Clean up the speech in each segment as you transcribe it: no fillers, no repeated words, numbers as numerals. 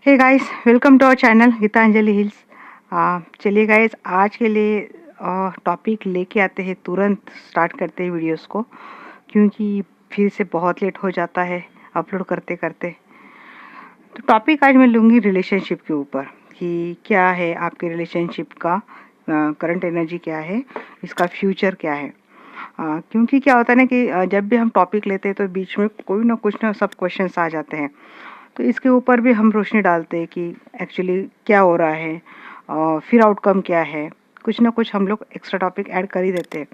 Hey guys, welcome to our channel Geetanjali hills. चलिए guys, आज के लिए टॉपिक लेके आते हैं। तुरंत स्टार्ट करते हैं वीडियोस को, क्योंकि फिर से बहुत लेट हो जाता है अपलोड करते करते। तो टॉपिक आज मैं लूँगी रिलेशनशिप के ऊपर कि क्या है आपके रिलेशनशिप का करंट एनर्जी, क्या है इसका फ्यूचर, क्या है। क्योंकि क्या होता है ना कि जब भी हम टॉपिक लेते हैं तो बीच में कोई ना कुछ ना सब क्वेश्चंस आ जाते हैं। तो इसके ऊपर भी हम रोशनी डालते हैं कि एक्चुअली क्या हो रहा है और फिर आउटकम क्या है। कुछ ना कुछ हम लोग एक्स्ट्रा टॉपिक ऐड कर ही देते हैं।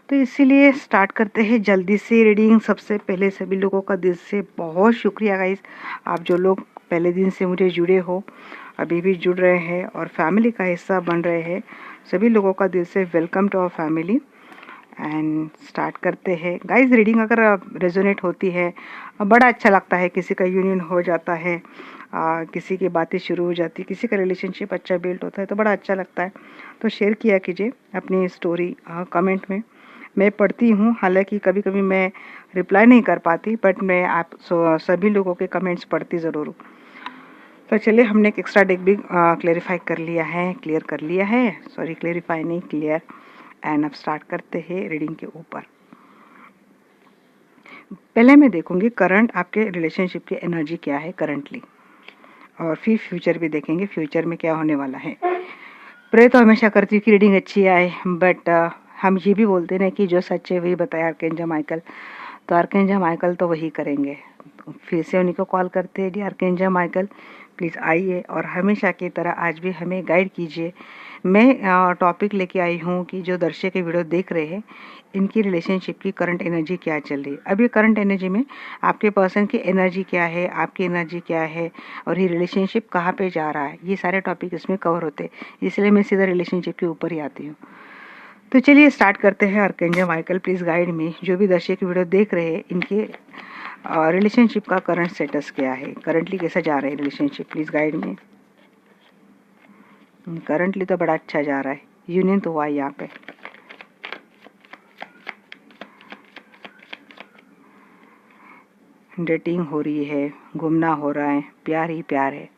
तो इसीलिए स्टार्ट करते हैं जल्दी से रीडिंग। सबसे पहले सभी लोगों का दिल से बहुत शुक्रिया गाइस, आप जो लोग पहले दिन से मुझे जुड़े हो, अभी भी जुड़ रहे हैं और फैमिली का हिस्सा बन रहे हैं, सभी लोगों का दिल से welcome to our family. And start करते हैं गाइस। रीडिंग अगर रेजोनेट होती है, बड़ा अच्छा लगता है। किसी का यूनियन हो जाता है, किसी की बातें शुरू हो जाती है, किसी का रिलेशनशिप अच्छा बिल्ड होता है तो बड़ा अच्छा लगता है। तो शेयर किया कीजिए अपनी स्टोरी कमेंट में। मैं पढ़ती हूँ, हालांकि कभी कभी मैं रिप्लाई नहीं कर पाती, बट मैं आप सभी लोगों के कमेंट्स पढ़ती ज़रूर हूँ। तो चलिए, हमने एक एक्स्ट्रा डेक भी क्लेरिफाई कर लिया है, क्लियर कर लिया है, सॉरी क्लेरिफाई नहीं, क्लियर। एंड अब स्टार्ट करते हैं रीडिंग के ऊपर। पहले मैं देखूंगी करंट आपके रिलेशनशिप की एनर्जी क्या है करंटली, और फिर फ्यूचर भी देखेंगे, फ्यूचर में क्या होने वाला है। प्रे तो हमेशा करती हूँ कि रीडिंग अच्छी आए, बट हम ये भी बोलते हैं कि जो सच्चे वही बताए आर्कएंजल माइकल। तो आर्कएंजल माइकल तो वही करेंगे। फिर से उन्हीं को कॉल करते हैं, डी आर्कएंजल माइकल प्लीज़ आइए और हमेशा की तरह आज भी हमें गाइड कीजिए। मैं टॉपिक लेके आई हूँ कि जो दर्शक ये वीडियो देख रहे हैं, इनकी रिलेशनशिप की करंट एनर्जी क्या चल रही है। अब ये करंट एनर्जी में आपके पर्सन की एनर्जी क्या है, आपकी एनर्जी क्या है, और ये रिलेशनशिप कहाँ पे जा रहा है, ये सारे टॉपिक इसमें कवर होते हैं। इसलिए मैं सीधा रिलेशनशिप के ऊपर ही आती हूँ। तो चलिए स्टार्ट करते हैं। आर्कएंजल माइकल प्लीज़ गाइड में, जो भी दर्शक वीडियो देख रहे हैं इनके रिलेशनशिप का करंट स्टेटस क्या है, करंटली कैसा जा रहा है रिलेशनशिप, प्लीज़ गाइड में। करंटली तो बड़ा अच्छा जा रहा है, यूनियन तो हुआ है यहाँ पे। डेटिंग हो रही है, घूमना हो रहा है, प्यार ही प्यार है।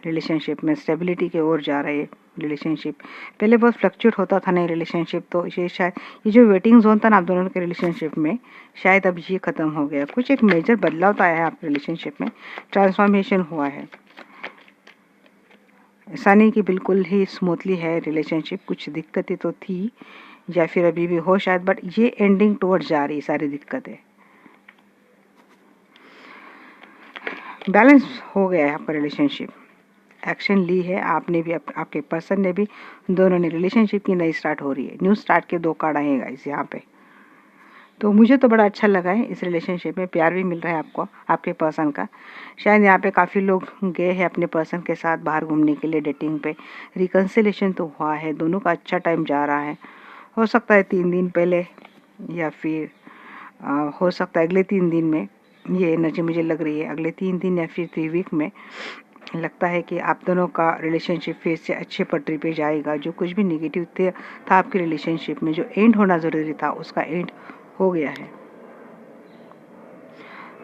रिलेशनशिप में स्टेबिलिटी की ओर जा रहे हैं। रिलेशनशिप पहले बहुत फ्लक्चुएट होता था, नहीं रिलेशनशिप तो ये शायद ये जो वेटिंग जोन था ना आप दोनों के रिलेशनशिप में, शायद अब ये ख़त्म हो गया। कुछ एक मेजर बदलाव तो आया है आपके रिलेशनशिप में, ट्रांसफॉर्मेशन हुआ है। ऐसा नहीं कि बिल्कुल ही स्मूथली है रिलेशनशिप, कुछ दिक्कतें तो थी या फिर अभी भी हो शायद, बट ये एंडिंग टुवर्ड्स जा रही सारी दिक्कतें। बैलेंस हो गया है आपका रिलेशनशिप, एक्शन ली है आपने भी, आपके पर्सन ने भी, दोनों ने। रिलेशनशिप की नई स्टार्ट हो रही है, न्यू स्टार्ट के दो कार्ड आएगा इस यहाँ पे। तो मुझे तो बड़ा अच्छा लगा है इस रिलेशनशिप में, प्यार भी मिल रहा है आपको आपके पर्सन का। शायद यहाँ पे काफ़ी लोग गए हैं अपने पर्सन के साथ बाहर घूमने के लिए, डेटिंग पे। रिकन्सिलेशन तो हुआ है, दोनों का अच्छा टाइम जा रहा है। हो सकता है 3 दिन पहले, या फिर हो सकता है अगले 3 दिन में। ये एनर्जी मुझे लग रही है अगले 3 दिन या फिर 3 वीक में। लगता है कि आप दोनों का रिलेशनशिप फिर से अच्छे पटरी पे जाएगा। जो कुछ भी निगेटिव था आपके रिलेशनशिप में, जो एंड होना ज़रूरी था, उसका एंड हो गया है।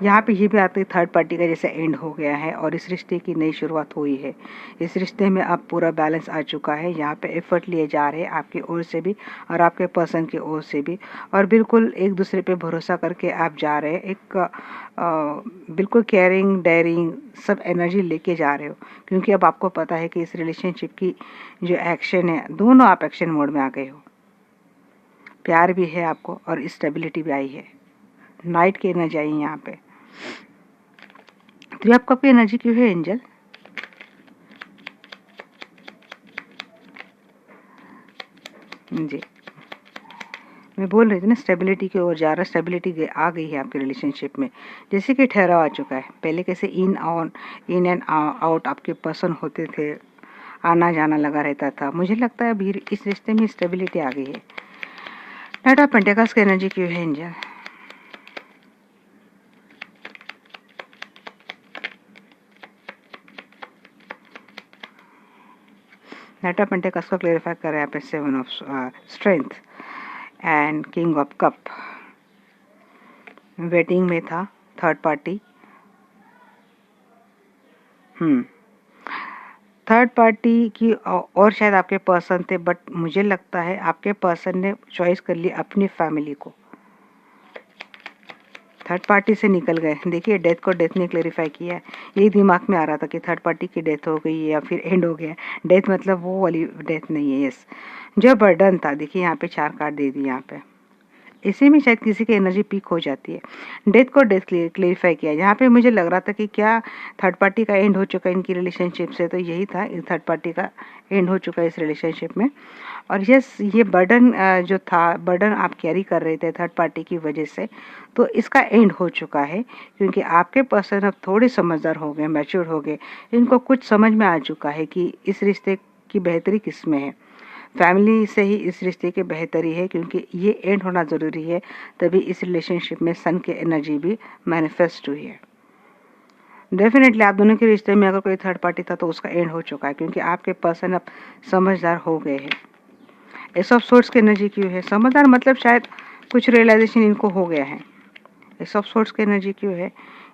यहाँ पे ये भी आते थर्ड पार्टी का जैसे एंड हो गया है और इस रिश्ते की नई शुरुआत हुई है। इस रिश्ते में अब पूरा बैलेंस आ चुका है। यहाँ पे एफर्ट लिए जा रहे हैं आपकी ओर से भी और आपके पर्सन की ओर से भी, और बिल्कुल एक दूसरे पे भरोसा करके आप जा रहे हैं। एक बिल्कुल केयरिंग डेयरिंग सब एनर्जी लेके जा रहे हो, क्योंकि अब आपको पता है कि इस रिलेशनशिप की जो एक्शन है, दोनों आप एक्शन मोड में आ गए हो। प्यार भी है आपको और स्टेबिलिटी भी आई है। नाइट की एनर्जी आई है यहाँ पे। तो आपका कोई एनर्जी क्यों है एंजल? जी, मैं बोल रही थी ना, स्टेबिलिटी की ओर जा रहा है, स्टेबिलिटी आ गई है आपके रिलेशनशिप में। जैसे कि ठहराव आ चुका है। पहले कैसे इन एंड आउट आपके पर्सन होते थे, आना जाना लगा रहता था, मुझे लगता है अभी इस रिश्ते में स्टेबिलिटी आ गई है। नाइट ऑफ पेंटिकल्स की एनर्जी क्यों है एंजल? नाइट ऑफ पेंटिकल्स को क्लेरिफाई कर रहे हैं यहाँ पे 7 of strength and king of cup. Waiting में था थर्ड पार्टी, थर्ड पार्टी की और शायद आपके पर्सन थे, बट मुझे लगता है आपके पर्सन ने चॉइस कर ली अपनी फैमिली को, थर्ड पार्टी से निकल गए। देखिए डेथ को डेथ ने क्लेरिफाई किया है। यही दिमाग में आ रहा था कि थर्ड पार्टी की डेथ हो गई है या फिर एंड हो गया। डेथ मतलब वो वाली डेथ नहीं है। यस, जो बर्डन था, देखिए यहाँ पे 4 कार्ड दे दी यहाँ पे। इसी में शायद किसी की एनर्जी पीक हो जाती है। डेथ को डेथ क्लेरिफाई किया। यहाँ पे मुझे लग रहा था कि क्या थर्ड पार्टी का एंड हो चुका है इनकी रिलेशनशिप से, तो यही था, थर्ड पार्टी का एंड हो चुका है इस रिलेशनशिप में। और यस, ये बर्डन जो था, बर्डन आप कैरी कर रहे थे थर्ड पार्टी की वजह से, तो इसका एंड हो चुका है, क्योंकि आपके पर्सन अब थोड़े समझदार हो गए, मैच्योर हो गए। इनको कुछ समझ में आ चुका है कि इस रिश्ते की बेहतरी किस में है। फैमिली से ही इस रिश्ते की बेहतरी है, क्योंकि ये एंड होना ज़रूरी है, तभी इस रिलेशनशिप में सन की एनर्जी भी मैनिफेस्ट हुई है। डेफिनेटली आप दोनों के रिश्ते में अगर कोई थर्ड पार्टी था तो उसका एंड हो चुका है, क्योंकि आपके पर्सन अब समझदार हो गए हैं। एस ऑफ सोर्ट्स की एनर्जी क्यों है? समझदार मतलब शायद कुछ रियलाइजेशन इनको हो गया है। एस ऑफ सोर्ट्स की एनर्जी क्यों है?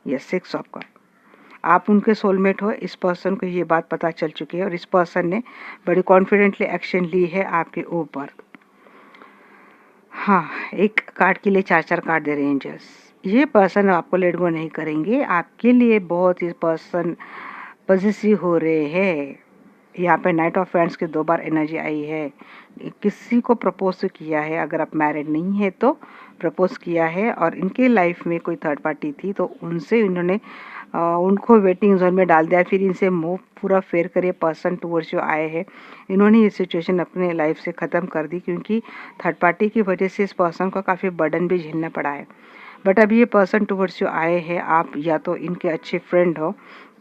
ये 6 ऑफ कप। आप उनके सोलमेट हो, इस पर्सन को ये बात पता चल चुकी है और इस पर्सन ने बड़ी कॉन्फिडेंटली एक्शन ली है आपके ऊपर। हाँ, एक कार्ड के लिए 4 कार्ड दे रहे हैं एंजल्स। ये पर्सन आपको लेट गो नहीं करेंगे, आपके लिए बहुत ही पर्सन पॉजिटिव हो रहे हैं। यहाँ पे नाइट ऑफ फ्रेंड्स की 2 बार एनर्जी आई है। किसी को प्रपोज किया है, अगर आप मैरिड नहीं है तो प्रपोज किया है, और इनके लाइफ में कोई थर्ड पार्टी थी तो उनसे इन्होंने उनको वेटिंग जोन में डाल दिया, फिर इनसे मूव पूरा फेयर करे पर्सन टूवर्ड्स जो आए हैं। इन्होंने ये सिचुएशन अपने लाइफ से ख़त्म कर दी, क्योंकि थर्ड पार्टी की वजह से इस पर्सन को काफ़ी बर्डन भी झेलना पड़ा है। बट अभी ये पर्सन टूवर्ड्स जो आए हैं, आप या तो इनके अच्छे फ्रेंड हो,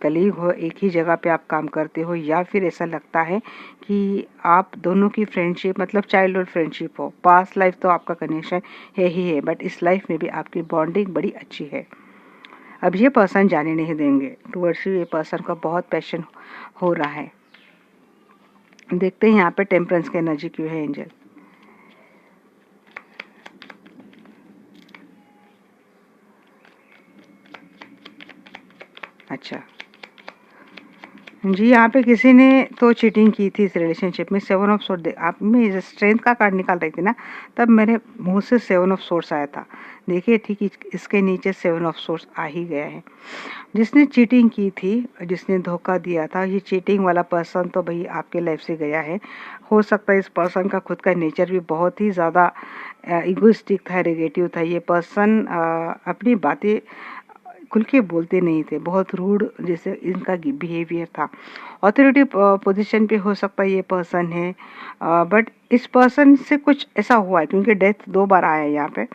कलीग हो, एक ही जगह पे आप काम करते हो, या फिर ऐसा लगता है कि आप दोनों की फ्रेंडशिप मतलब चाइल्डहुड फ्रेंडशिप हो। पास्ट लाइफ तो आपका कनेक्शन है ही है, बट इस लाइफ में भी आपकी बॉन्डिंग बड़ी अच्छी है। अब ये पर्सन जाने नहीं देंगे टूवर्ड्स यू। ये पर्सन का बहुत पैशन हो रहा है। देखते हैं यहाँ पे टेम्परेंस की एनर्जी क्यों है एंजल। अच्छा जी, यहाँ पे किसी ने तो चीटिंग की थी इस रिलेशनशिप में। 7 ऑफ सोर्ड, आप मैं स्ट्रेंथ का कार्ड निकाल रही थी ना, तब मेरे मुंह से 7 ऑफ सोर्ड्स आया था। देखिए ठीक इसके नीचे 7 ऑफ सोर्ड्स आ ही गया है। जिसने चीटिंग की थी, जिसने धोखा दिया था, ये चीटिंग वाला पर्सन तो भाई आपके लाइफ से गया है। हो सकता है इस पर्सन का खुद का नेचर भी बहुत ही ज़्यादा इगोइस्टिक था, नेगेटिव था। ये पर्सन अपनी बातें खुल के बोलते नहीं थे, बहुत रूड जैसे इनका बिहेवियर था। अथॉरिटी पोजीशन पे हो सकता है ये पर्सन है, बट इस पर्सन से कुछ ऐसा हुआ है, क्योंकि डेथ 2 बार आया है यहाँ पे।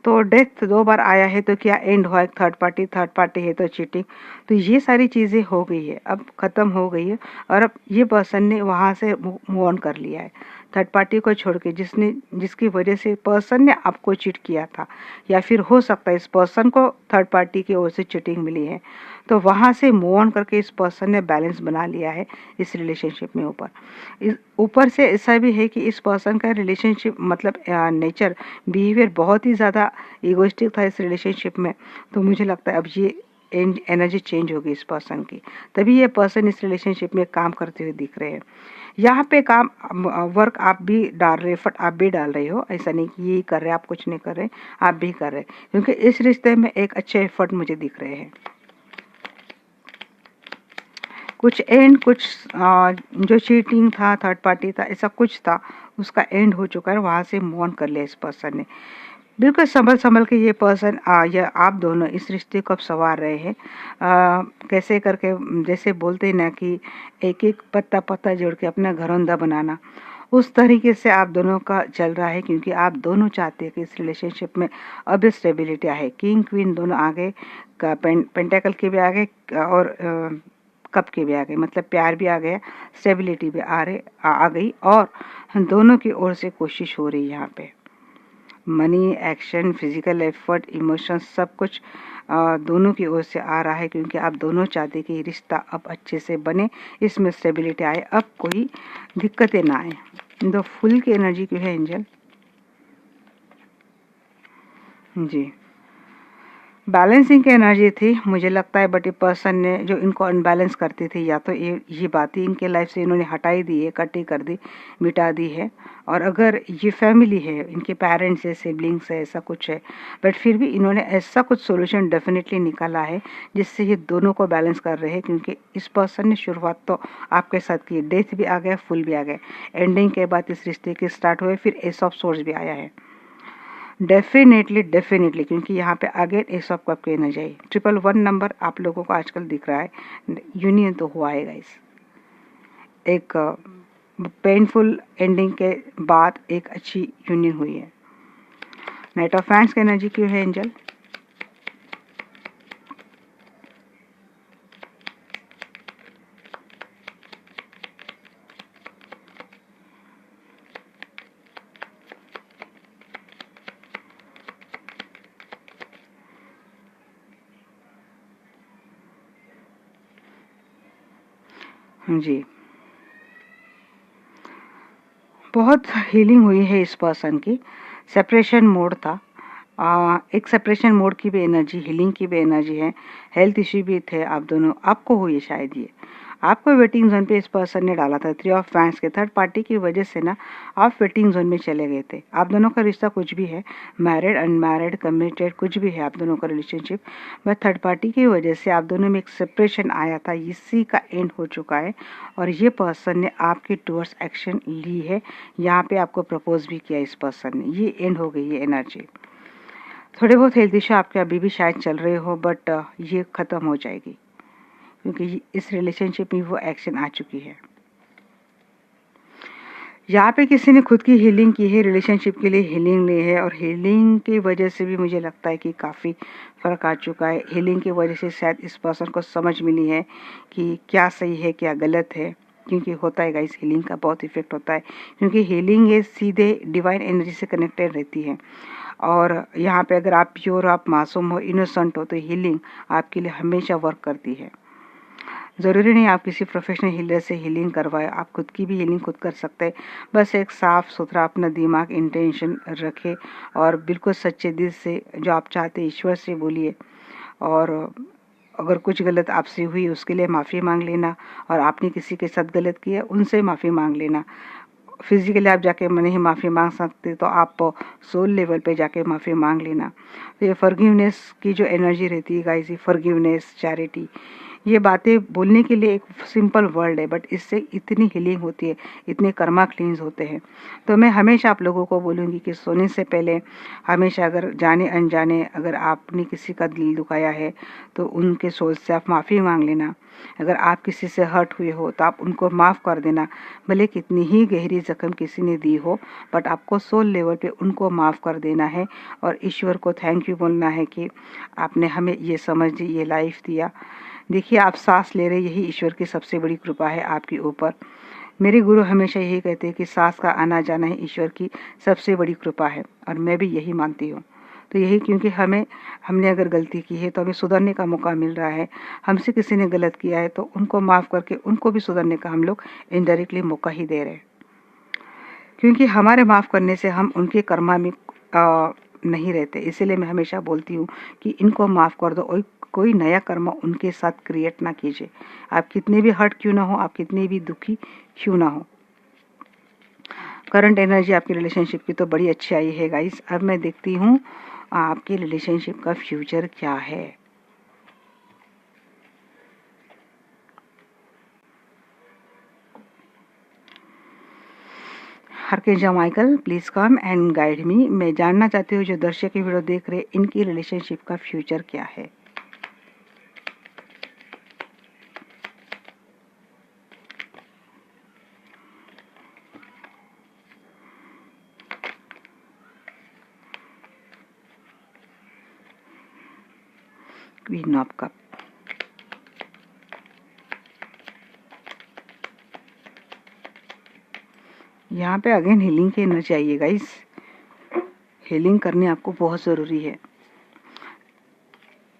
तो डेथ 2 बार आया है तो क्या एंड हुआ है? थर्ड पार्टी है तो चीटिंग, तो ये सारी चीज़ें हो गई है, अब ख़त्म हो गई है। और अब ये पर्सन ने वहाँ से मूव ऑन कर लिया है थर्ड पार्टी को छोड़ के, जिसकी वजह से पर्सन ने आपको चीट किया था, या फिर हो सकता है इस पर्सन को थर्ड पार्टी की ओर से चीटिंग मिली है। तो वहाँ से मूव ऑन करके इस पर्सन ने बैलेंस बना लिया है इस रिलेशनशिप में। ऊपर से ऐसा भी है कि इस पर्सन का रिलेशनशिप मतलब नेचर, बिहेवियर बहुत ही ज़्यादा इगोइस्टिक था इस रिलेशनशिप में। तो मुझे लगता है अब ये एनर्जी चेंज होगी इस पर्सन की, तभी ये पर्सन इस रिलेशनशिप में काम करते हुए दिख रहे हैं। यहाँ पे काम वर्क आप भी डाल रहे, एफर्ट आप भी डाल रहे हो, ऐसा नहीं कि यही कर रहे आप कुछ नहीं कर रहे, आप भी कर रहे, क्योंकि इस रिश्ते में एक अच्छे एफर्ट मुझे दिख रहे हैं। कुछ एंड, कुछ जो चीटिंग था, थर्ड पार्टी था, ऐसा कुछ था, उसका एंड हो चुका है। वहाँ से मूव ऑन कर लिया इस पर्सन ने। बिल्कुल संभल संभल के ये पर्सन या आप दोनों इस रिश्ते को अब संवार रहे हैं। कैसे करके, जैसे बोलते हैं ना कि एक एक पत्ता पत्ता जोड़ के अपना घरौंदा बनाना, उस तरीके से आप दोनों का चल रहा है, क्योंकि आप दोनों चाहते हैं कि इस रिलेशनशिप में अब स्टेबिलिटी आए। किंग क्वीन दोनों आ गए, पेंटेकल के भी आ गए और कप के भी आ गए, मतलब प्यार भी आ गया, स्टेबिलिटी भी आ गई, और दोनों की ओर से कोशिश हो रही है। यहाँ पे money, action, physical effort, emotions, सब कुछ दोनों की ओर से आ रहा है, क्योंकि आप दोनों चाहते कि रिश्ता अब अच्छे से बने, इसमें स्टेबिलिटी आए, अब कोई दिक्कतें ना आए। दो फुल की एनर्जी क्यों है एंजल जी। बैलेंसिंग की एनर्जी थी मुझे लगता है, बट ये पर्सन ने जो इनको अनबैलेंस करती थी, या तो ये बात ही इनके लाइफ से इन्होंने हटाई दी है, कट ही कर दी, मिटा दी है। और अगर ये फैमिली है, इनके पेरेंट्स है, सिबलिंग्स है, ऐसा कुछ है, बट फिर भी इन्होंने ऐसा कुछ सोल्यूशन डेफिनेटली निकाला है जिससे ये दोनों को बैलेंस कर रहे हैं। क्योंकि इस पर्सन ने शुरुआत तो आपके साथ की, डेथ भी आ गया, फुल भी आ गया, एंडिंग के बाद इस रिश्ते के स्टार्ट हुए, फिर एस ऑफ सोर्स भी आया है। डेफिनेटली क्योंकि यहाँ पे अगेन एस ऑफ कप की एनर्जी आई, 111 नंबर आप लोगों को आजकल दिख रहा है। यूनियन तो हुआ है गाइस, एक पेनफुल एंडिंग के बाद एक अच्छी यूनियन हुई है। नाइट ऑफ फैंस की एनर्जी क्यों है एंजल? जी, बहुत हीलिंग हुई है इस पर्सन की। सेपरेशन मोड था, एक सेपरेशन मोड की भी एनर्जी, हीलिंग की भी एनर्जी है। हेल्थ इश्यू भी थे आप दोनों, आपको हुई शायद ये, आपको वेटिंग जोन पे इस पर्सन ने डाला था। 3 ऑफ फैंस के थर्ड पार्टी की वजह से ना आप वेटिंग जोन में चले गए थे। आप दोनों का रिश्ता कुछ भी है, मैरिड, अनमैरिड, कमिटेड, कुछ भी है आप दोनों का रिलेशनशिप, बट थर्ड पार्टी की वजह से आप दोनों में एक सेपरेशन आया था, इसी का एंड हो चुका है। और ये पर्सन ने आपके टूवर्ड्स एक्शन ली है, यहाँ पे आपको प्रपोज भी किया इस पर्सन ने, ये एंड हो गई है एनर्जी। थोड़े बहुत हेल्थ इश्यू आपके अभी भी शायद चल रहे हो, बट ये ख़त्म हो जाएगी क्योंकि इस रिलेशनशिप में वो एक्शन आ चुकी है। यहाँ पे किसी ने खुद की हीलिंग की है, रिलेशनशिप के लिए हीलिंग ली है, और हीलिंग की वजह से भी मुझे लगता है कि काफ़ी फ़र्क आ चुका है। हीलिंग की वजह से शायद इस पर्सन को समझ मिली है कि क्या सही है क्या गलत है, क्योंकि होता है गाइस, हीलिंग का बहुत इफेक्ट होता है, क्योंकि हीलिंग ये सीधे डिवाइन एनर्जी से कनेक्टेड रहती है। और यहाँ पे अगर आप प्योर, आप मासूम हो, इनोसेंट हो, तो हीलिंग आपके लिए हमेशा वर्क करती है। ज़रूरी नहीं आप किसी प्रोफेशनल हीलर से हीलिंग करवाए, आप खुद की भी हीलिंग खुद कर सकते हैं। बस एक साफ़ सुथरा अपना दिमाग, इंटेंशन रखें और बिल्कुल सच्चे दिल से जो आप चाहते हैं ईश्वर से बोलिए। और अगर कुछ गलत आपसे हुई उसके लिए माफ़ी मांग लेना, और आपने किसी के साथ गलत किया उनसे माफ़ी मांग लेना। फिजिकली आप जाके नहीं माफ़ी मांग सकते तो आप सोल लेवल पे जाके माफ़ी मांग लेना। तो ये फॉरगिवनेस की जो एनर्जी रहती है गाइस, ये फॉरगिवनेस, चैरिटी, ये बातें बोलने के लिए एक सिंपल वर्ड है, बट इससे इतनी हीलिंग होती है, इतने कर्मा क्लींस होते हैं। तो मैं हमेशा आप लोगों को बोलूँगी कि सोने से पहले हमेशा, अगर जाने अनजाने अगर आपने किसी का दिल दुखाया है तो उनके सोल से आप माफ़ी मांग लेना। अगर आप किसी से हर्ट हुए हो तो आप उनको माफ़ कर देना, भले कितनी ही गहरी जख्म किसी ने दी हो, बट आपको सोल लेवल पे उनको माफ़ कर देना है और ईश्वर को थैंक यू बोलना है कि आपने हमें ये समझ दी, ये लाइफ दिया। देखिए, आप सांस ले रहे, यही ईश्वर की सबसे बड़ी कृपा है आपके ऊपर। मेरे गुरु हमेशा यही कहते हैं कि सांस का आना जाना है ईश्वर की सबसे बड़ी कृपा है, और मैं भी यही मानती हूँ। तो यही, क्योंकि हमने अगर गलती की है तो हमें सुधरने का मौका मिल रहा है। हमसे किसी ने गलत किया है तो उनको माफ़ करके उनको भी सुधरने का हम लोग इनडायरेक्टली मौका ही दे रहे हैं, क्योंकि हमारे माफ़ करने से हम उनके कर्मा में नहीं रहते। इसीलिए मैं हमेशा बोलती हूँ कि इनको माफ़ कर दो और कोई नया कर्म उनके साथ क्रिएट ना कीजिए। आप कितने भी हर्ट क्यों ना हो, आप कितने भी दुखी क्यों ना हो। करंट एनर्जी आपकी रिलेशनशिप की तो बड़ी अच्छी आई है गाइस। अब मैं देखती हूँ आपके रिलेशनशिप का फ्यूचर क्या है। Archangel Michael, please come and guide me. मैं जानना चाहती हूँ जो दर्शक की वीडियो देख रहे, इनकी रिलेशनशिप का फ्यूचर क्या है। क्वीन ऑफ कप, यहाँ पे अगेन हीलिंग की एनर्जी आई है गाइस। हीलिंग करनी आपको बहुत ज़रूरी है।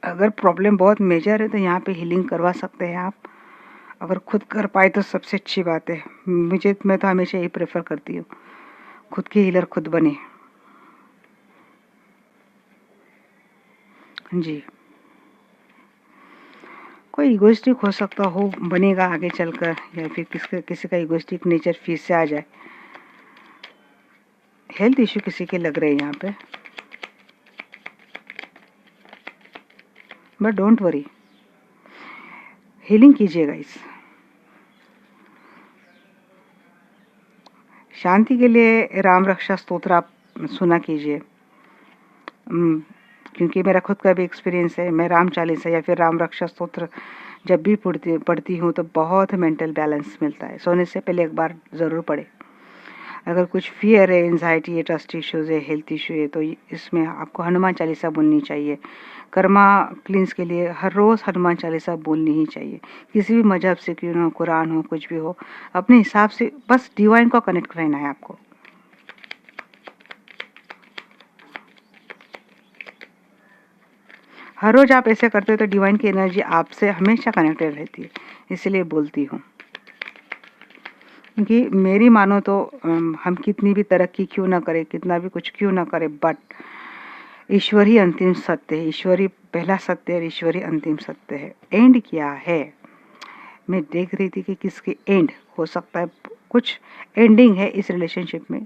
अगर प्रॉब्लम बहुत मेजर है तो यहाँ पे हीलिंग करवा सकते हैं आप। अगर खुद कर पाए तो सबसे अच्छी बात है। मैं तो हमेशा यही प्रेफर करती हूँ, खुद की हीलर खुद बने। जी। कोई इगोइस्टिक हो सकता हो, बनेगा आगे चलकर, या फिर किसी का इगोइस्टिक नेचर फिर से आ जाए। हेल्थ इश्यू किसी के लग रहे हैं यहाँ पे, बट डोंट वरी, हीलिंग कीजिएगा। इस शांति के लिए राम रक्षा स्तोत्र आप सुना कीजिए, क्योंकि मेरा खुद का भी एक्सपीरियंस है। मैं राम चालीसा या फिर राम रक्षा स्तोत्र जब भी पढ़ती हूँ तो बहुत मेंटल बैलेंस मिलता है। सोने से पहले एक बार ज़रूर पढ़े। अगर कुछ फियर है, एंजाइटी है, ट्रस्ट इश्यूज है, हेल्थ इशू है, तो इसमें आपको हनुमान चालीसा बोलनी चाहिए। कर्मा क्लींस के लिए हर रोज़ हनुमान चालीसा बोलनी ही चाहिए। किसी भी मजहब से क्यों ना हो, कुरान हो, कुछ भी हो, अपने हिसाब से बस डिवाइन को कनेक्ट रहना है आपको। हर रोज़ आप ऐसे करते हो तो डिवाइन की एनर्जी आपसे हमेशा कनेक्टेड रहती है, इसलिए बोलती हूँ। क्योंकि मेरी मानो तो हम कितनी भी तरक्की क्यों ना करें, कितना भी कुछ क्यों ना करें, बट ईश्वर ही अंतिम सत्य है। ईश्वर ही पहला सत्य है और ईश्वर ही अंतिम सत्य है। एंड क्या है, मैं देख रही थी कि किसके एंड हो सकता है, कुछ एंडिंग है इस रिलेशनशिप में।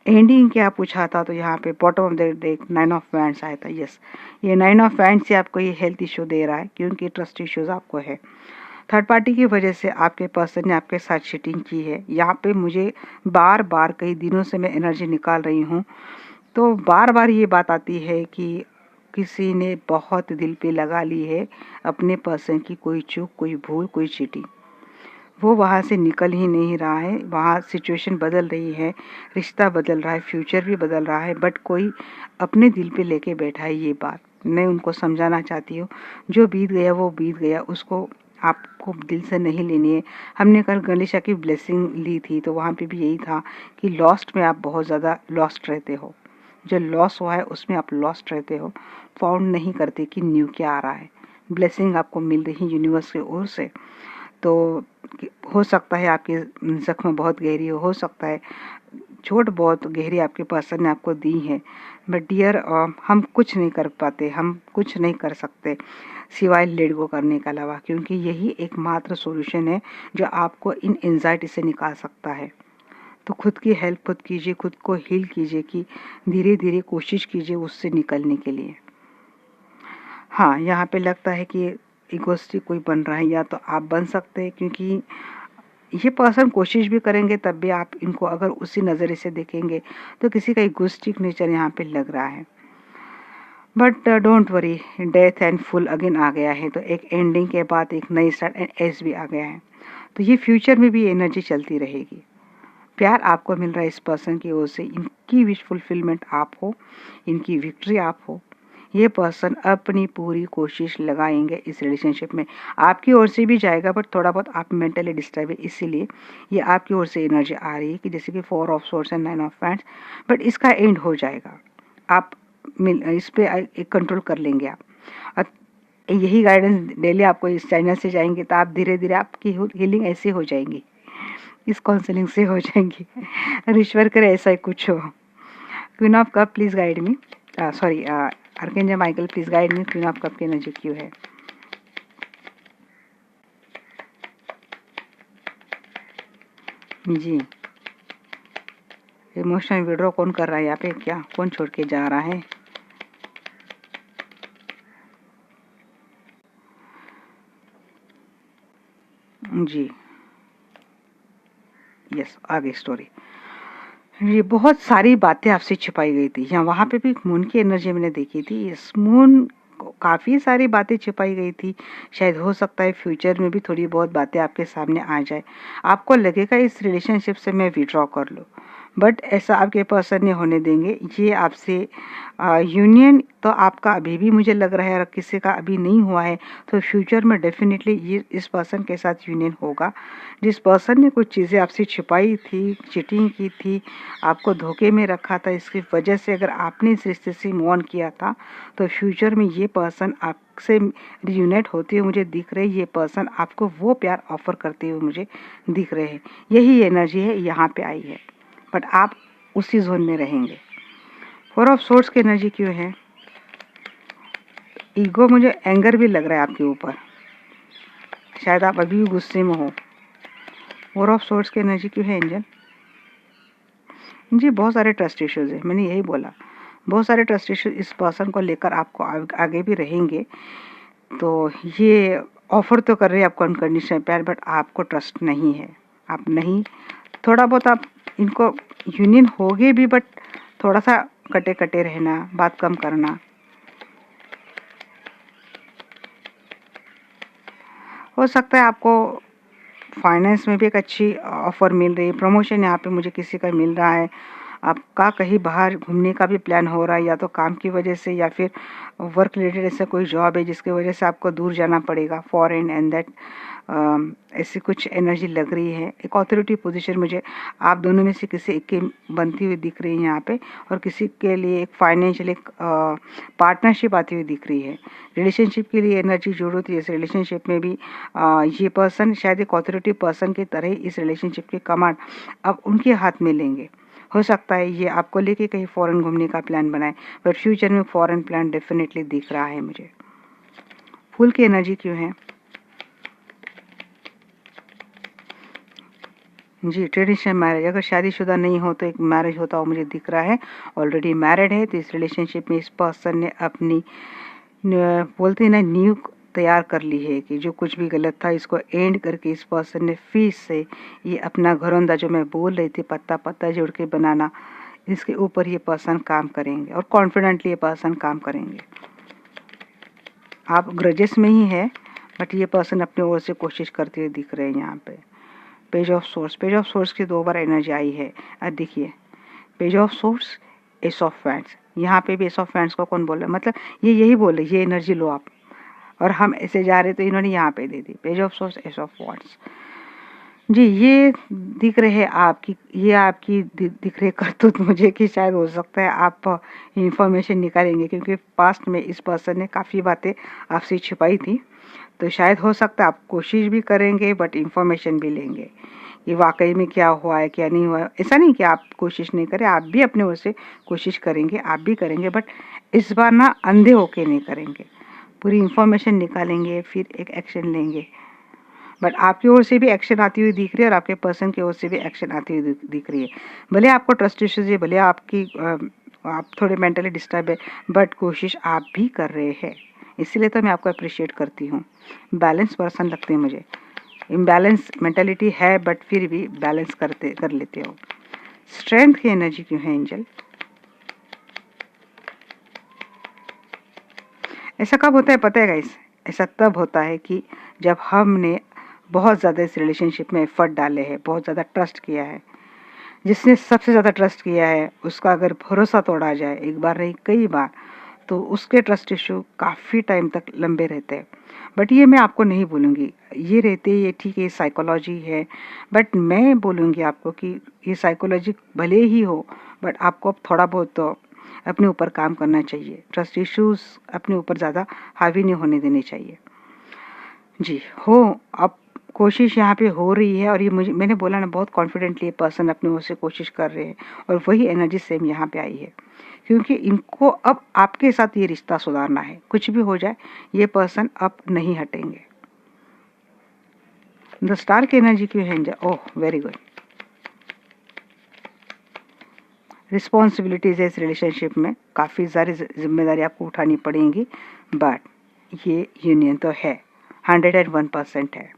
एंडिंग क्या पूछा था, तो यहाँ पे bottom of the deck 9 of wands आया था। यस, ये 9 ऑफ वैंड्स से आपको ये हेल्थ इशू दे रहा है, क्योंकि ट्रस्ट इश्यूज आपको है। थर्ड पार्टी की वजह से आपके पर्सन ने आपके साथ चीटिंग की है। यहाँ पे मुझे बार बार कई दिनों से मैं एनर्जी निकाल रही हूँ, तो बार बार ये बात आती है कि किसी ने बहुत दिल पे लगा ली है अपने पर्सन की कोई चूक, कोई भूल, कोई चीटिंग। वो वहाँ से निकल ही नहीं रहा है। वहाँ सिचुएशन बदल रही है, रिश्ता बदल रहा है, फ्यूचर भी बदल रहा है, बट कोई अपने दिल पे लेके बैठा है। ये बात मैं उनको समझाना चाहती हूँ। जो बीत गया वो बीत गया, उसको आपको दिल से नहीं लेनी है। हमने कल गणेशा की ब्लेसिंग ली थी, तो वहाँ पे भी यही था कि लॉस्ट में आप बहुत ज़्यादा लॉस्ट रहते हो। जो लॉस हुआ है उसमें आप लॉस्ट रहते हो, फाउंड नहीं करते कि न्यू क्या आ रहा है। ब्लेसिंग आपको मिल रही यूनिवर्स की ओर से, तो हो सकता है आपकी जख्म बहुत गहरी हो सकता है चोट बहुत गहरी आपके पर्सन ने आपको दी है, बट डियर हम कुछ नहीं कर पाते, हम कुछ नहीं कर सकते सिवाय लेट गो करने के अलावा, क्योंकि यही एकमात्र सॉल्यूशन है जो आपको इन एंजाइटी से निकाल सकता है। तो खुद की हेल्प खुद कीजिए, खुद को हील कीजिए, कि धीरे धीरे कोशिश कीजिए उससे निकलने के लिए। हाँ, यहाँ पे लगता है कि इगोस्टिक कोई बन रहा है, या तो आप बन सकते हैं, क्योंकि ये पर्सन कोशिश भी करेंगे तब भी आप इनको अगर उसी नज़रिए से देखेंगे तो किसी का इगोस्टिक नेचर यहाँ पे लग रहा है। But don't worry, death and fool again आ गया है, तो एक एंडिंग के बाद एक नई स्टार्ट एंड एस भी आ गया है। तो ये फ्यूचर में भी एनर्जी चलती रहेगी। प्यार आपको मिल रहा है इस पर्सन की ओर से, इनकी विश फुलफिलमेंट आप हो, इनकी विक्ट्री आप हो। ये पर्सन अपनी पूरी कोशिश लगाएंगे इस रिलेशनशिप में। आपकी ओर से भी जाएगा, बट थोड़ा बहुत आप मेंटली डिस्टर्ब है, इसीलिए ये आपकी ओर से एनर्जी आ रही है कि जैसे कि 4 of source and 9 of wands, but इसका एंड हो जाएगा। आप इस पे एक कंट्रोल कर लेंगे आप। और यही गाइडेंस डेली आपको इस चैनल से जाएंगे तो आप धीरे धीरे आपकी हीलिंग ऐसे हो जाएंगी, इस काउंसलिंग से हो जाएंगी। और ईश्वर करे ऐसा ही कुछ हो। Queen of cup please guide me, sorry archangel Michael please guide me, queen of cup की एनर्जी क्यों है। जी, इमोशनल विड्रॉ कौन कर रहा है यहाँ पे, क्या कौन छोड़ के जा रहा है। जी यस, आगे स्टोरी। ये बहुत सारी बातें आपसे छिपाई गई थी, यहाँ वहाँ पे भी मून की एनर्जी मैंने देखी थी। इस मून काफ़ी सारी बातें छिपाई गई थी। शायद हो सकता है फ्यूचर में भी थोड़ी बहुत बातें आपके सामने आ जाए। आपको लगेगा इस रिलेशनशिप से मैं विड्रॉ कर लूँ, बट ऐसा आपके पर्सन नहीं होने देंगे। ये आपसे यूनियन तो आपका अभी भी मुझे लग रहा है, और किसी का अभी नहीं हुआ है, तो फ्यूचर में डेफिनेटली ये इस पर्सन के साथ यूनियन होगा। जिस पर्सन ने कुछ चीज़ें आपसे छिपाई थी, चीटिंग की थी, आपको धोखे में रखा था, इसकी वजह से अगर आपने इस रिश्ते से मूव ऑन किया था, तो फ्यूचर में ये पर्सन आपसे रियूनाइट होते हुए मुझे दिख रहे हैं। ये पर्सन आपको वो प्यार ऑफर करते हुए मुझे दिख रहे हैं। यही एनर्जी है यहाँ पे आई है, बट आप उसी जोन में रहेंगे। 4 ऑफ सोर्ड्स की एनर्जी क्यों है। ईगो, मुझे एंगर भी लग रहा है आपके ऊपर, शायद आप अभी भी गुस्से में हो। फोर ऑफ सोर्ड्स की एनर्जी क्यों है एंजल? जी बहुत सारे ट्रस्ट इश्यूज है, मैंने यही बोला, बहुत सारे ट्रस्ट इश्यूज इस पर्सन को लेकर आपको आगे भी रहेंगे। तो ये ऑफर तो कर रहे हैं आपको अनकंडीशनल प्यार, बट आपको ट्रस्ट नहीं है, आप नहीं, थोड़ा बहुत आप इनको यूनियन होगे भी, बट थोड़ा सा कटे कटे रहना, बात कम करना। हो सकता है आपको फाइनेंस में भी एक अच्छी ऑफर मिल रही है, प्रमोशन यहाँ पे मुझे किसी का मिल रहा है, आपका कहीं बाहर घूमने का भी प्लान हो रहा है, या तो काम की वजह से या फिर वर्क रिलेटेड ऐसा कोई जॉब है जिसकी वजह से आपको दूर जाना पड़ेगा, फॉरेन, एंड दैट ऐसी कुछ एनर्जी लग रही है। एक अथॉरिटी पोजीशन मुझे आप दोनों में से किसी एक की बनती हुई दिख रही है यहाँ पे, और किसी के लिए एक फाइनेंशियल एक पार्टनरशिप आती हुई दिख रही है। रिलेशनशिप के लिए एनर्जी जरूरत है, इस रिलेशनशिप में भी ये पर्सन शायद एक अथॉरिटी पर्सन की तरह ही इस रिलेशनशिप की कमांड अब उनके हाथ में लेंगे। हो सकता है ये आपको लेके कहीं फॉरेन घूमने का प्लान बनाए, बट फ्यूचर में फॉरेन प्लान डेफिनेटली दिख रहा है मुझे। फूल की एनर्जी क्यों है? जी ट्रेडिशनल मैरिज, अगर शादीशुदा नहीं हो तो एक मैरिज होता हुआ मुझे दिख रहा है। ऑलरेडी मैरिड है तो इस रिलेशनशिप में इस पर्सन ने अपनी बोलते हैं ना नींव तैयार कर ली है, कि जो कुछ भी गलत था इसको एंड करके इस पर्सन ने फिर से ये अपना घरौंदा, जो मैं बोल रही थी पत्ता पत्ता जोड़ के बनाना, इसके ऊपर ये पर्सन काम करेंगे और कॉन्फिडेंटली ये पर्सन काम करेंगे। आप ग्रजेस में ही है, बट ये पर्सन अपने ओर से कोशिश करते हुए दिख रहे हैं यहाँ पे। Page of source, page of source की 2 बार एनर्जी आई है। अब देखिए page of swords, ace of friends, यहाँ पे भी एस ऑफ फैंड्स को कौन बोल रहा है, मतलब ये यही बोल रहे ये एनर्जी लो आप, और हम ऐसे जा रहे तो इन्होंने यहाँ पे दे दी page of swords, ace of wands. जी ये दिख रहे हैं आपकी, ये आपकी दिख रहे करतूत मुझे, कि शायद हो सकता है आप इंफॉर्मेशन निकालेंगे, क्योंकि पास्ट में इस पर्सन ने काफ़ी बातें आपसे छिपाई थी, तो शायद हो सकता है आप कोशिश भी करेंगे बट इंफॉर्मेशन भी लेंगे कि वाकई में क्या हुआ है क्या नहीं हुआ है। ऐसा नहीं कि आप कोशिश नहीं करें, आप भी अपने ओर से कोशिश करेंगे, आप भी करेंगे, बट इस बार ना अंधे होके नहीं करेंगे, पूरी इंफॉर्मेशन निकालेंगे फिर एक एक्शन लेंगे। बट आपकी ओर से भी एक्शन आती हुई दिख रही है और आपके पर्सन की ओर से भी एक्शन आती हुई दिख रही है। भले आपको ट्रस्ट इश्यूज है, भले आपकी आप थोड़े मेंटली डिस्टर्ब है, बट कोशिश आप भी कर रहे हैं, इसीलिए तो मैं आपको अप्रिशिएट करती हूँ। बैलेंस पर्सन लगते हैं मुझे, इम्बैलेंस मेंटालिटी है बट फिर भी बैलेंस कर लेते हो। स्ट्रेंथ की एनर्जी क्यों है एंजल? ऐसा कब होता है पता है गाइस? ऐसा तब होता है कि जब हमने बहुत ज़्यादा इस रिलेशनशिप में एफर्ट डाले हैं, बहुत ज़्यादा ट्रस्ट किया है। जिसने सबसे ज़्यादा ट्रस्ट किया है उसका अगर भरोसा तोड़ा जाए, एक बार नहीं कई बार, तो उसके ट्रस्ट इशू काफ़ी टाइम तक लंबे रहते हैं। बट ये मैं आपको नहीं बोलूँगी ये रहते, ये ठीक है साइकोलॉजी है, बट मैं बोलूँगी आपको कि ये साइकोलॉजी भले ही हो, बट आपको अब थोड़ा बहुत तो अपने ऊपर काम करना चाहिए। ट्रस्ट इश्यूज अपने ऊपर ज़्यादा हावी नहीं होने देने चाहिए। जी हो, अब कोशिश यहाँ पे हो रही है, और ये मुझे मैंने बोला ना बहुत कॉन्फिडेंटली पर्सन अपने ओर से कोशिश कर रहे हैं, और वही एनर्जी सेम यहाँ पे आई है, क्योंकि इनको अब आपके साथ ये रिश्ता सुधारना है। कुछ भी हो जाए ये पर्सन अब नहीं हटेंगे। द स्टार की एनर्जी क्यों है? Oh very good. रिस्पॉन्सिबिलिटीज है इस रिलेशनशिप में, काफ़ी सारी जिम्मेदारी आपको उठानी पड़ेंगी, बट ये यूनियन तो है, 101% है,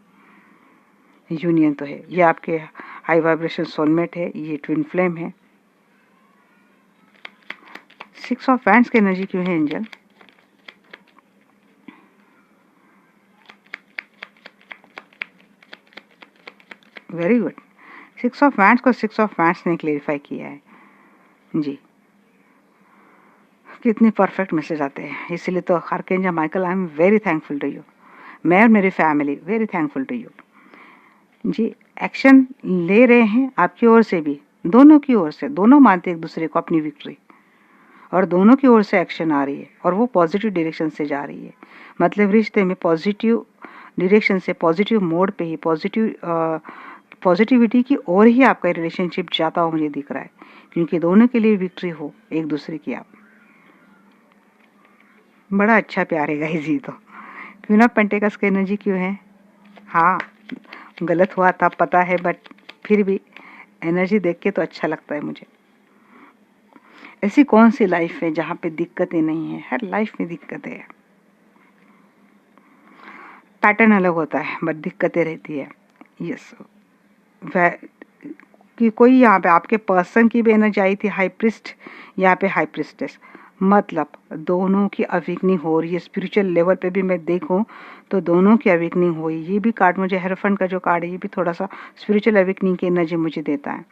यूनियन तो है। ये आपके हाई वाइब्रेशन सोलमेट है, ये ट्विन फ्लेम है। 6 ऑफ वैंड्स की एनर्जी क्यों है angel? Very good. 6 of wands को 6 ऑफ वैंड्स ने क्लेरिफाई किया है। जी कितनी परफेक्ट मैसेज आते हैं, इसीलिए तो archangel Michael I am very thankful to you, मैं और मेरी family very thankful to you. जी एक्शन ले रहे हैं आपकी ओर से भी, दोनों की ओर से, दोनों मानते एक दूसरे को अपनी विक्ट्री, और दोनों की ओर से एक्शन आ रही है और वो पॉजिटिव डायरेक्शन से जा रही है। मतलब रिश्ते में पॉजिटिव डायरेक्शन से, पॉजिटिव मोड पे ही, पॉजिटिविटी की ओर ही आपका रिलेशनशिप जाता हुआ मुझे दिख रहा है, क्योंकि दोनों के लिए विक्ट्री हो एक दूसरे की। आप बड़ा अच्छा प्यार है गाइस ये तो। क्वीन ऑफ पेंटिकल्स की एनर्जी क्यों है? हाँ, गलत हुआ था पता है, बट फिर भी एनर्जी देख के तो अच्छा लगता है मुझे। ऐसी कौन सी लाइफ है जहाँ पे दिक्कतें नहीं है? हर लाइफ में दिक्कतें है। पैटर्न अलग होता है बट दिक्कतें रहती है। यस, कि कोई यहाँ पे आपके पर्सन की भी एनर्जी आई थी, हाई प्रिस्ट, यहाँ पे हाई प्रिस्टेस, मतलब दोनों की अवेकनिंग हो रही है। स्पिरिचुअल लेवल पे भी मैं देखूं तो दोनों की अवेकनिंग हुई। ये भी कार्ड मुझे, हेरोफेंट का जो कार्ड है, ये भी थोड़ा सा स्पिरिचुअल अवेकनिंग की एनर्जी मुझे देता है।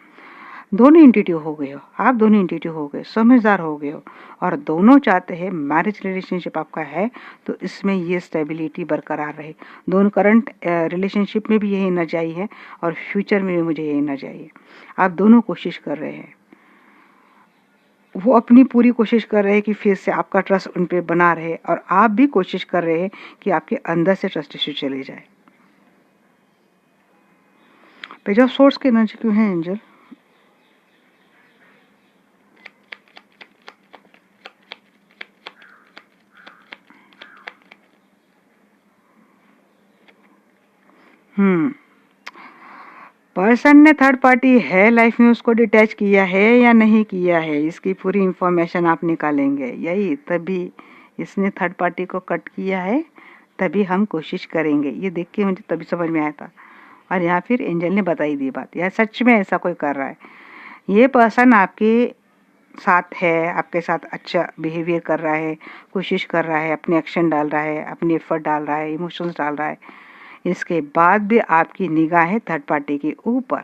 दोनों इंट्यूटिव हो गए हो आप, दोनों इंट्यूटिव हो गए, समझदार हो गए हो, और दोनों चाहते हैं मैरिज रिलेशनशिप आपका है तो इसमें ये स्टेबिलिटी बरकरार रहे। दोनों करंट रिलेशनशिप में भी यही एनर्जी आई है और फ्यूचर में भी मुझे यही एनर्जी आई है। आप दोनों कोशिश कर रहे हैं, वो अपनी पूरी कोशिश कर रहे हैं कि फिर से आपका ट्रस्ट उन पे बना रहे, और आप भी कोशिश कर रहे हैं कि आपके अंदर से ट्रस्ट इश्यू चले जाए। पेज ऑफ सोर्स की एनर्जी क्यों है एंजल? पर्सन ने थर्ड पार्टी है लाइफ में, उसको डिटैच किया है या नहीं किया है, इसकी पूरी इंफॉर्मेशन आप निकालेंगे। यही तभी इसने थर्ड पार्टी को कट किया है, तभी हम कोशिश करेंगे। ये देख के मुझे तभी समझ में आया था, और यहाँ फिर एंजल ने बताई दी बात। यह सच में ऐसा कोई कर रहा है, ये पर्सन आपके साथ है, आपके साथ अच्छा बिहेवियर कर रहा है, कोशिश कर रहा है, अपने एक्शन डाल रहा है, अपनी एफर्ट डाल रहा है, इमोशंस डाल रहा है। इसके बाद भी आपकी निगाह है थर्ड पार्टी के ऊपर,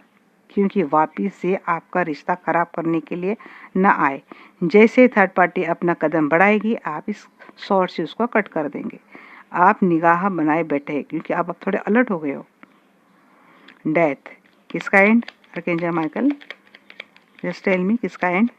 क्योंकि वापिस से आपका रिश्ता खराब करने के लिए न आए। जैसे थर्ड पार्टी अपना कदम बढ़ाएगी, आप इस शॉर्ट से उसको कट कर देंगे। आप निगाह बनाए बैठे, क्योंकि आप अब थोड़े अलर्ट हो गए हो। डेथ किसका end? Archangel Michael, just tell me किसका एंड?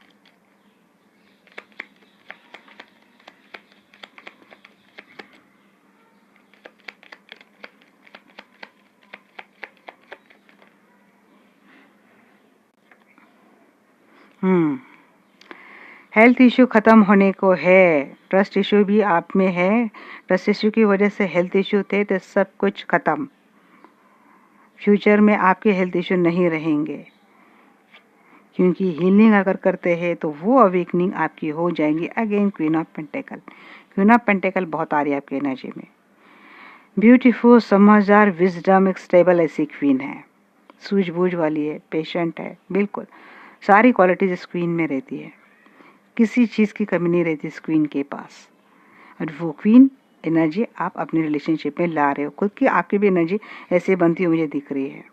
हेल्थ इश्यू खत्म होने को है, ट्रस्ट इश्यू भी आप में है। ट्रस्ट इश्यू की वजह से हेल्थ इश्यू थे, तो सब कुछ खत्म। फ्यूचर में आपके हेल्थ इश्यू नहीं रहेंगे, क्योंकि हीलिंग अगर करते हैं तो वो अवेकनिंग आपकी हो जाएंगी। Again queen of pentacle, queen of pentacle बहुत आ रही है आपकी एनर्जी में। ब्यूटीफुल, समझदार, विजडम, एक स्टेबल ऐसी क्वीन है, सूझबूझ वाली है, पेशेंट है, बिल्कुल सारी क्वालिटीज इस क्वीन में रहती है। किसी चीज़ की कमी नहीं रहती इस क्वीन के पास, और वो क्वीन एनर्जी आप अपने रिलेशनशिप में ला रहे हो। खुद की आपकी भी एनर्जी ऐसे बनती हुई मुझे दिख रही है।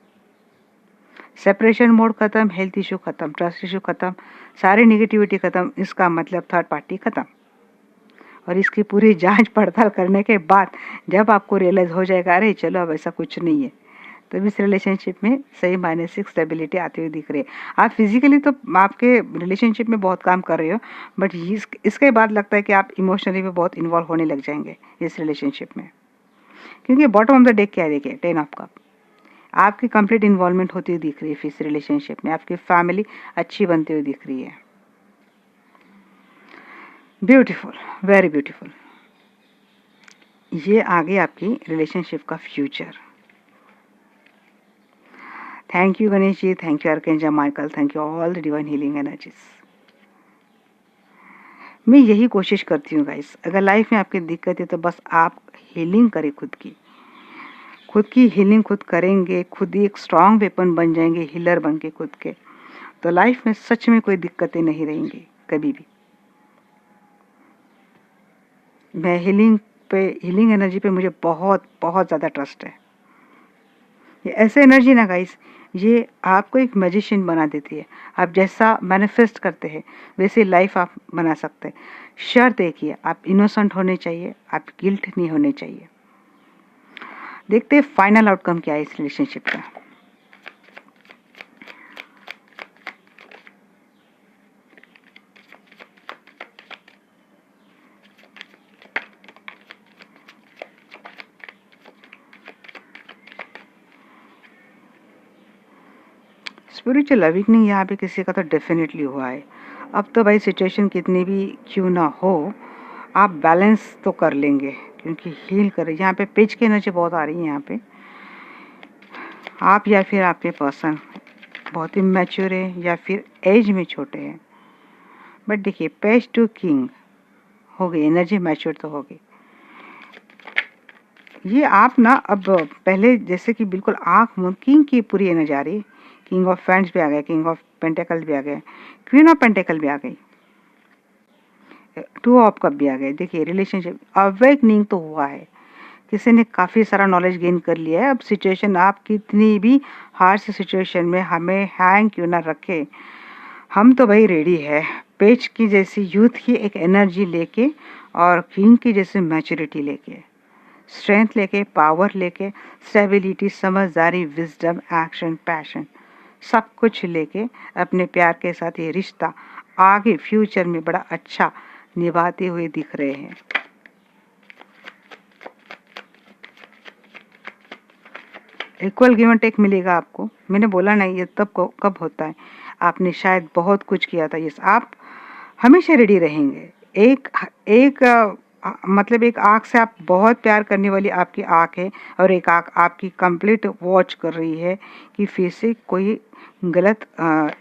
सेपरेशन मोड खत्म, हेल्थ इशू खत्म, ट्रस्ट इशू खत्म, सारी निगेटिविटी खत्म। इसका मतलब थर्ड पार्टी खत्म। और इसकी पूरी जांच पड़ताल करने के बाद जब आपको रियलाइज हो जाएगा, अरे चलो अब ऐसा कुछ नहीं है, तो इस रिलेशनशिप में सही मानसिक स्टेबिलिटी आती हुई दिख रही है। आप फिजिकली तो आपके रिलेशनशिप में बहुत काम कर रहे हो, बट इसके बाद लगता है कि आप इमोशनली भी बहुत इन्वॉल्व होने लग जाएंगे इस रिलेशनशिप में, क्योंकि बॉटम ऑफ द डेक क्या है, देखिए 10 ऑफ कप, आपकी कंप्लीट इन्वॉल्वमेंट होती हुई दिख रही है इस रिलेशनशिप में। आपकी फैमिली अच्छी बनती हुई दिख रही है। Beautiful, very beautiful. ये आगे आपकी रिलेशनशिप का future. Thank you Ganesh ji, thank you archangel Michael, thank you all the divine healing energies. मैं यही कोशिश करती हूँ गाइस, अगर लाइफ में आपकी दिक्कत है तो बस आप हीलिंग करें खुद की हीलिंग खुद करेंगे, खुद ही एक स्ट्रांग वेपन बन जाएंगे, हीलर बन के खुद के, तो लाइफ में सच में कोई दिक्कतें नहीं रहेंगी कभी भी। मैं हीलिंग एनर्जी पे मुझे बहुत बहुत ज़्यादा ट्रस्ट है। ये ऐसे एनर्जी ना गाइस, ये आपको एक मैजिशियन बना देती है। आप जैसा मैनिफेस्ट करते हैं वैसे लाइफ आप बना सकते हैं। शर्त एक ही है, आप इनोसेंट होने चाहिए, आप गिल्ट नहीं होने चाहिए। देखते हैं फाइनल आउटकम क्या है इस रिलेशनशिप का। स्पिरिचुअल अवेकनिंग यहाँ पे किसी का तो डेफिनेटली हुआ है। अब तो भाई सिचुएशन कितनी भी क्यों ना हो, आप बैलेंस तो कर लेंगे, क्योंकि हील कर, यहाँ पे पेज की एनर्जी बहुत आ रही है। यहाँ पे आप या फिर आपके पर्सन बहुत ही मैच्योर है या फिर एज में छोटे हैं। बट देखिए, पेज टू किंग हो गई, एनर्जी मैच्योर तो हो गई। ये आप ना अब पहले जैसे कि बिल्कुल आंख मूंद, किंग की पूरी एनर्जी आ रही। किंग ऑफ फैंड्स भी आ गए, किंग ऑफ पेंटेकल भी आ गए, क्वीन ऑफ पेंटेकल भी आ गई, टू ऑफ कप भी आ गए। देखिए, रिलेशनशिप अवेकनिंग तो हुआ है, किसी ने काफ़ी सारा नॉलेज गेन कर लिया है। अब सिचुएशन, आप कितनी भी हार्श सिचुएशन में हमें हैंग क्यों ना रखे, हम तो भाई रेडी है। पेज की जैसी यूथ की एक एनर्जी लेके और किंग की जैसी मैच्योरिटी लेके, स्ट्रेंथ लेके, पावर लेके, स्टेबिलिटी, समझदारी, विजडम, एक्शन, पैशन, सब कुछ लेके अपने प्यार के साथ ये रिश्ता आगे फ्यूचर में बड़ा अच्छा निभाते हुए दिख रहे हैं। इक्वल गिव एंड टेक मिलेगा आपको। मैंने बोला नहीं, ये तब कब होता है, आपने शायद बहुत कुछ किया था। यस, आप हमेशा रेडी रहेंगे। एक एक मतलब एक आँख से आप बहुत प्यार करने वाली आपकी आँख है, और एक आँख आपकी कंप्लीट वॉच कर रही है कि फिर से कोई गलत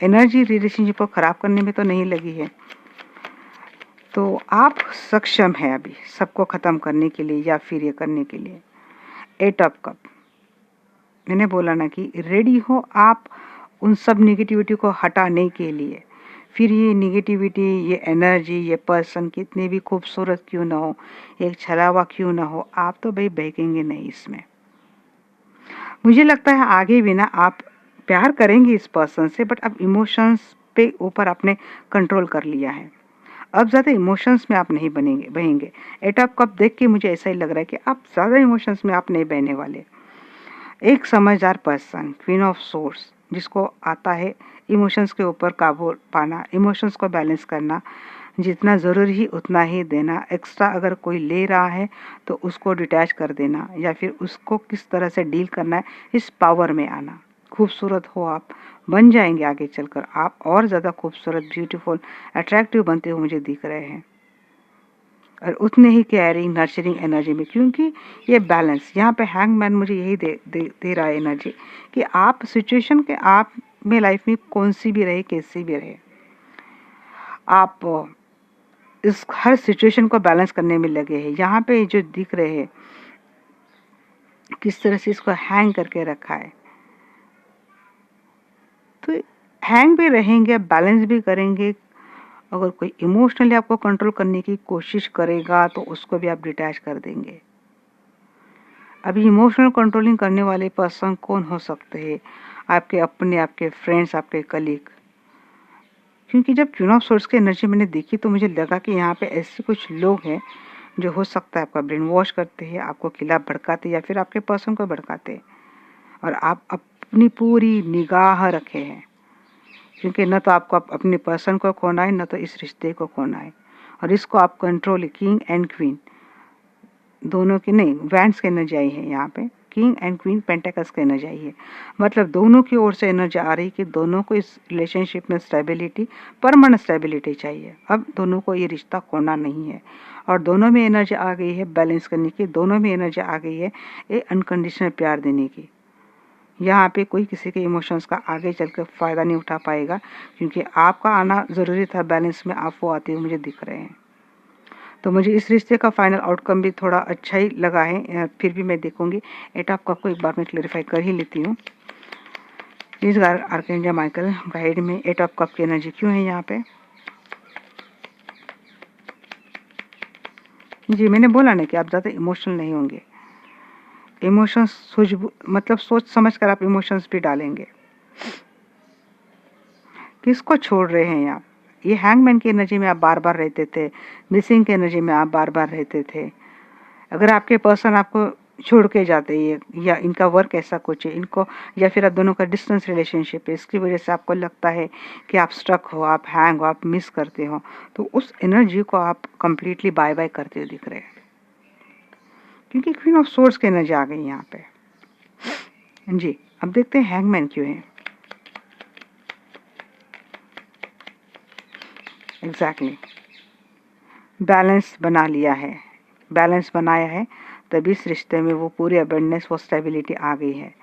एनर्जी रिलेशनशिप को ख़राब करने में तो नहीं लगी है। तो आप सक्षम हैं अभी सबको ख़त्म करने के लिए या फिर ये करने के लिए। एट ऑफ कप, मैंने बोला ना कि रेडी हो आप उन सब निगेटिविटी को हटाने के लिए। फिर ये निगेटिविटी, ये एनर्जी, ये पर्सन कितने भी खूबसूरत क्यों ना हो, एक छलावा क्यों ना हो, आप तो भाई बहकेंगे नहीं इसमें। मुझे लगता है आगे भी ना आप प्यार करेंगे इस पर्सन से, बट अब इमोशंस पे ऊपर आपने कंट्रोल कर लिया है। अब ज़्यादा इमोशंस में आप नहीं बहेंगे। एट ऑफ कप देख के मुझे ऐसा ही लग रहा है कि आप ज़्यादा इमोशंस में आप नहीं बहने वाले। एक समझदार पर्सन, क्वीन ऑफ सोर्स, जिसको आता है इमोशंस के ऊपर काबू पाना, इमोशंस को बैलेंस करना, जितना ज़रूरी उतना ही देना, एक्स्ट्रा अगर कोई ले रहा है तो उसको डिटैच कर देना, या फिर उसको किस तरह से डील करना है, इस पावर में आना। खूबसूरत हो आप, बन जाएंगे आगे चलकर आप और ज़्यादा खूबसूरत, ब्यूटीफुल, अट्रैक्टिव बनते हुए मुझे दिख रहे हैं, और उतने ही केयरिंग, नर्चरिंग एनर्जी में, क्योंकि ये बैलेंस यहाँ पे हैंगमैन मुझे यही दे रहा है एनर्जी कि आप सिचुएशन के, आप में लाइफ में कौन सी भी रहे, कैसी भी रहे, आप इस हर सिचुएशन को बैलेंस करने में लगे हैं। यहाँ पे जो दिख रहे हैं किस तरह से इसको हैंग करके रखा है, तो हैंग भी रहेंगे, बैलेंस भी करेंगे। अगर कोई इमोशनली आपको कंट्रोल करने की कोशिश करेगा तो उसको भी आप डिटैच कर देंगे। अभी इमोशनल कंट्रोलिंग करने वाले पर्सन कौन हो सकते हैं? आपके अपने, आपके फ्रेंड्स, आपके कलीग। क्योंकि जब क्वीन ऑफ सोर्स की एनर्जी मैंने देखी तो मुझे लगा कि यहाँ पे ऐसे कुछ लोग हैं जो हो सकता है आपका ब्रेन वॉश करते हैं, आपको खिलाफ भड़काते या फिर आपके पर्सन को भड़काते हैं, और आप अपनी पूरी निगाह रखे हैं, क्योंकि न तो आपको अपने पर्सन को खोना है, न तो इस रिश्ते को खोना है, और इसको आप कंट्रोल, किंग एंड क्वीन दोनों की नहीं, वैंड्स की एनर्जी आई है यहाँ पे, किंग एंड क्वीन पेंटेकल्स की एनर्जी आई है। मतलब दोनों की ओर से एनर्जी आ रही कि दोनों को इस रिलेशनशिप में स्टेबिलिटी, परमानेंट स्टेबिलिटी चाहिए। अब दोनों को ये रिश्ता खोना नहीं है, और दोनों में एनर्जी आ गई है बैलेंस करने की, दोनों में एनर्जी आ गई है ये अनकंडीशनल प्यार देने की। यहाँ पे कोई किसी के इमोशंस का आगे चलकर फ़ायदा नहीं उठा पाएगा, क्योंकि आपका आना ज़रूरी था बैलेंस में, आप वो आते हुए मुझे दिख रहे हैं। तो मुझे इस रिश्ते का फाइनल आउटकम भी थोड़ा अच्छा ही लगा है, फिर भी मैं देखूंगी। एट ऑफ कप को एक बार मैं क्लेरिफाई कर ही लेती हूँ। प्लीज आर्कएंजल माइकल गाइड में एट ऑफ कप की एनर्जी क्यों है यहाँ पे। जी, मैंने बोला ना कि आप ज़्यादा इमोशनल नहीं होंगे। इमोशंस मतलब सोच समझ कर आप इमोशंस भी डालेंगे। किसको छोड़ रहे हैं आप? ये हैंगमैन की एनर्जी में आप बार बार रहते थे, मिसिंग की एनर्जी में आप बार बार रहते थे। अगर आपके पर्सन आपको छोड़ के जाते हैं, या इनका वर्क ऐसा कुछ है इनको, या फिर आप दोनों का डिस्टेंस रिलेशनशिप है, इसकी वजह से आपको लगता है कि आप स्टक हो, आप हैंग हो, आप मिस करते हो, तो उस एनर्जी को आप कंप्लीटली बाय बाय करते हुए दिख रहे हैं, क्योंकि क्वीन ऑफ सोर्स की एनर्जी आ गई यहाँ पे। जी, अब देखते हैं हैंगमैन क्यों है। एग्जैक्टली बैलेंस बना लिया है, बैलेंस बनाया है, तभी इस रिश्ते में वो पूरी अबेंडेंस, वो स्टेबिलिटी आ गई है।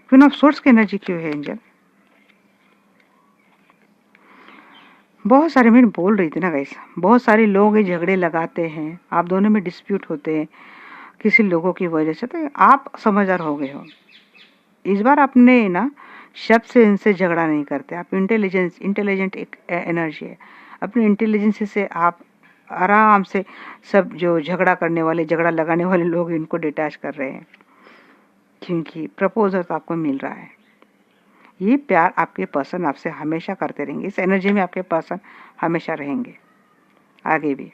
क्वीन ऑफ सोर्ड्स की एनर्जी क्यों है एंजल? बहुत सारे, मैं बोल रही थी ना गाइस, बहुत सारे लोग ये झगड़े लगाते हैं, आप दोनों में डिस्प्यूट होते हैं किसी लोगों की वजह से, तो आप समझदार हो गए हो। इस बार आपने ना शब्द से इनसे झगड़ा नहीं करते, आप इंटेलिजेंट एक एनर्जी है, अपने इंटेलिजेंस से आप आराम से सब जो झगड़ा करने वाले, झगड़ा लगाने वाले लोग, इनको डिटैच कर रहे हैं, क्योंकि प्रपोजल तो आपको मिल रहा है। ये प्यार आपके पर्सन आपसे हमेशा करते रहेंगे, इस एनर्जी में आपके पर्सन हमेशा रहेंगे आगे भी।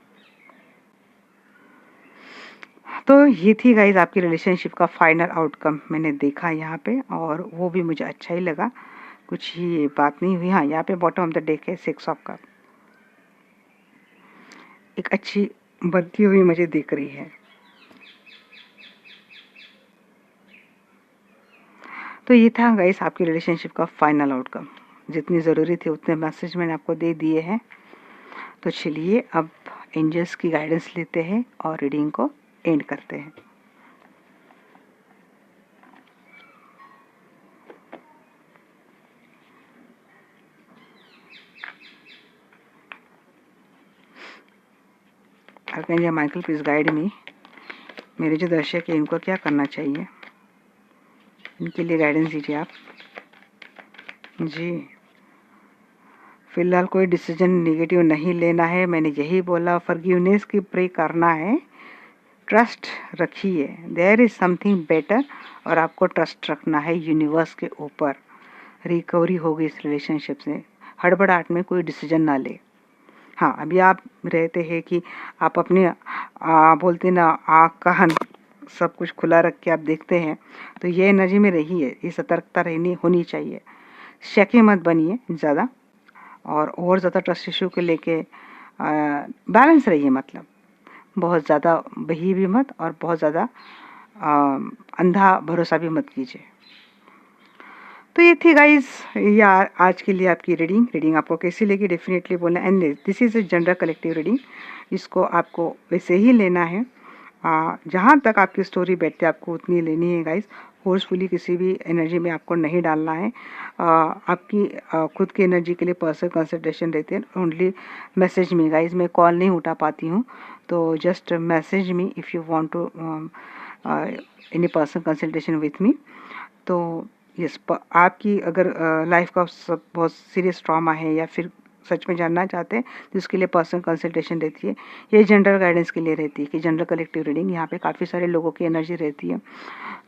तो ये थी गाइज आपकी रिलेशनशिप का फाइनल आउटकम, मैंने देखा यहाँ पे, और वो भी मुझे अच्छा ही लगा, कुछ ही बात नहीं हुई। हाँ, यहाँ पे बॉटम ऑफ द डेक है 6 ऑफ कप, एक अच्छी बनती हुई मुझे दिख रही है। तो ये था गाइस आपकी रिलेशनशिप का फाइनल आउटकम, जितनी ज़रूरी थी उतने मैसेज मैंने आपको दे दिए हैं। तो चलिए अब एंजल्स की गाइडेंस लेते हैं और रीडिंग को एंड करते हैं। Archangel Michael please guide me, मेरे जो दर्शक है इनको क्या करना चाहिए, इनके लिए गाइडेंस दीजिए आप जी। फिलहाल कोई डिसीजन नेगेटिव नहीं लेना है, मैंने यही बोला, फॉरगिवनेस की प्रे करना है, ट्रस्ट रखिए, देयर इज समथिंग बेटर, और आपको ट्रस्ट रखना है यूनिवर्स के ऊपर। रिकवरी होगी इस रिलेशनशिप से, हड़बड़ाहट में कोई डिसीजन ना ले। हाँ, अभी आप रहते हैं कि आप अपने बोलते ना आँख कान सब कुछ खुला रख के आप देखते हैं, तो ये एनर्जी में रहिए, ये सतर्कता रहनी होनी चाहिए, शके मत बनिए ज़्यादा, और ज़्यादा ट्रस्ट इशू को लेके बैलेंस रहिए, मतलब बहुत ज़्यादा बही भी मत और बहुत ज़्यादा अंधा भरोसा भी मत कीजिए। तो ये थी गाइज या आज के लिए आपकी रीडिंग आपको कैसी लगी डेफिनेटली बोलना। And this is a general collective reading, इसको आपको वैसे ही लेना है, जहाँ तक आपकी स्टोरी बैठते आपको उतनी लेनी है गाइज, फोर्सफुली किसी भी एनर्जी में आपको नहीं डालना है। आपकी खुद की एनर्जी के लिए पर्सनल कंसल्टेशन रहते हैं, ओनली मैसेज में गाइज, मैं कॉल नहीं उठा पाती हूँ, तो just message me if you want to any personal consultation with me. तो यस, आपकी अगर लाइफ का सब बहुत सीरियस ट्रॉमा है या फिर सच में जानना चाहते हैं तो उसके लिए पर्सनल कंसल्टेशन रहती है। ये जनरल गाइडेंस के लिए रहती है कि जनरल कलेक्टिव रीडिंग, यहाँ पे काफ़ी सारे लोगों की एनर्जी रहती है,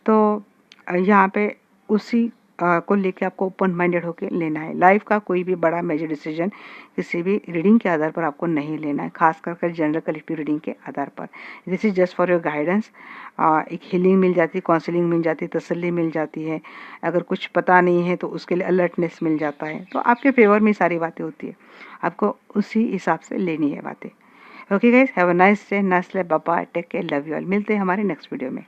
तो यहाँ पे उसी को लेके आपको ओपन माइंडेड होकर लेना है। लाइफ का कोई भी बड़ा मेजर डिसीजन किसी भी रीडिंग के आधार पर आपको नहीं लेना है, खास कर जनरल कलेक्टिव रीडिंग के आधार पर। This is just for your guidance. एक हीलिंग मिल जाती है, काउंसलिंग मिल जाती है, तसल्ली मिल जाती है, अगर कुछ पता नहीं है तो उसके लिए अलर्टनेस मिल जाता है, तो आपके फेवर में सारी बातें होती है, आपको उसी हिसाब से लेनी है बातें। Okay guys, have a nice day, nice day, bye bye, take care, love you all. मिलते हैं हमारे नेक्स्ट वीडियो में।